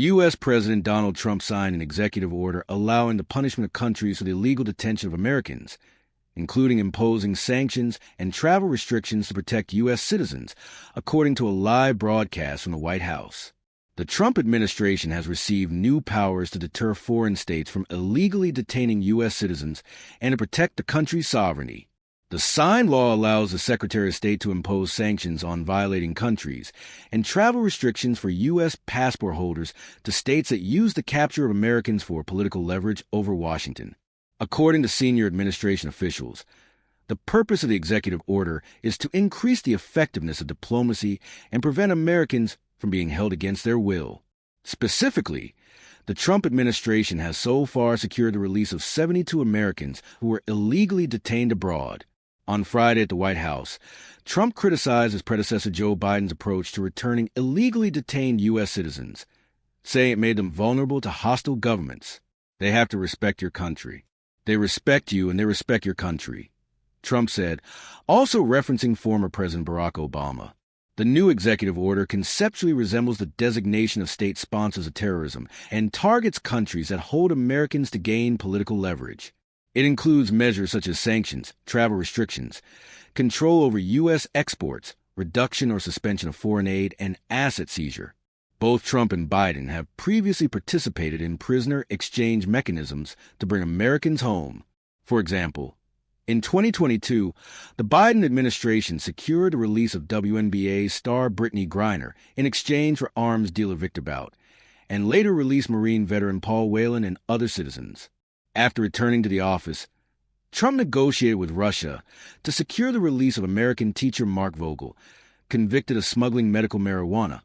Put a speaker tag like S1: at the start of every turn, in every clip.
S1: U.S. President Donald Trump signed an executive order allowing the punishment of countries for the illegal detention of Americans, including imposing sanctions and travel restrictions to protect U.S. citizens, according to a live broadcast from the White House. The Trump administration has received new powers to deter foreign states from illegally detaining U.S. citizens and to protect the country's sovereignty. The signed law allows the Secretary of State to impose sanctions on violating countries and travel restrictions for U.S. passport holders to states that use the capture of Americans for political leverage over Washington. According to senior administration officials, the purpose of the executive order is to increase the effectiveness of diplomacy and prevent Americans from being held against their will. Specifically, the Trump administration has so far secured the release of 72 Americans who were illegally detained abroad. On Friday at the White House, Trump criticized his predecessor Joe Biden's approach to returning illegally detained U.S. citizens, saying it made them vulnerable to hostile governments. They have to respect your country. They respect you and they respect your country, Trump said, also referencing former President Barack Obama. The new executive order conceptually resembles the designation of state sponsors of terrorism and targets countries that hold Americans to gain political leverage. It includes measures such as sanctions, travel restrictions, control over U.S. exports, reduction or suspension of foreign aid, and asset seizure. Both Trump and Biden have previously participated in prisoner exchange mechanisms to bring Americans home. For example, in 2022, the Biden administration secured the release of WNBA star Brittany Griner in exchange for arms dealer Victor Bout, and later released Marine veteran Paul Whelan and other citizens. After returning to the office, Trump negotiated with Russia to secure the release of American teacher Mark Vogel, convicted of smuggling medical marijuana,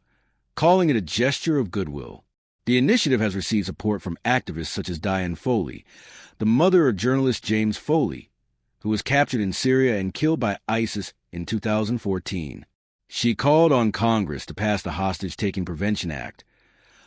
S1: calling it a gesture of goodwill. The initiative has received support from activists such as Diane Foley, the mother of journalist James Foley, who was captured in Syria and killed by ISIS in 2014. She called on Congress to pass the Hostage-Taking Prevention Act,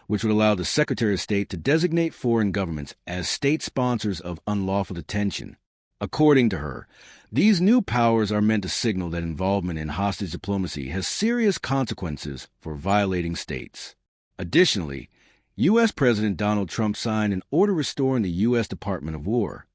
S1: which would allow the Secretary of State to designate foreign governments as state sponsors of unlawful detention. According to her, these new powers are meant to signal that involvement in hostage diplomacy has serious consequences for violating states. Additionally, U.S. President Donald Trump signed an order restoring the U.S. Department of War,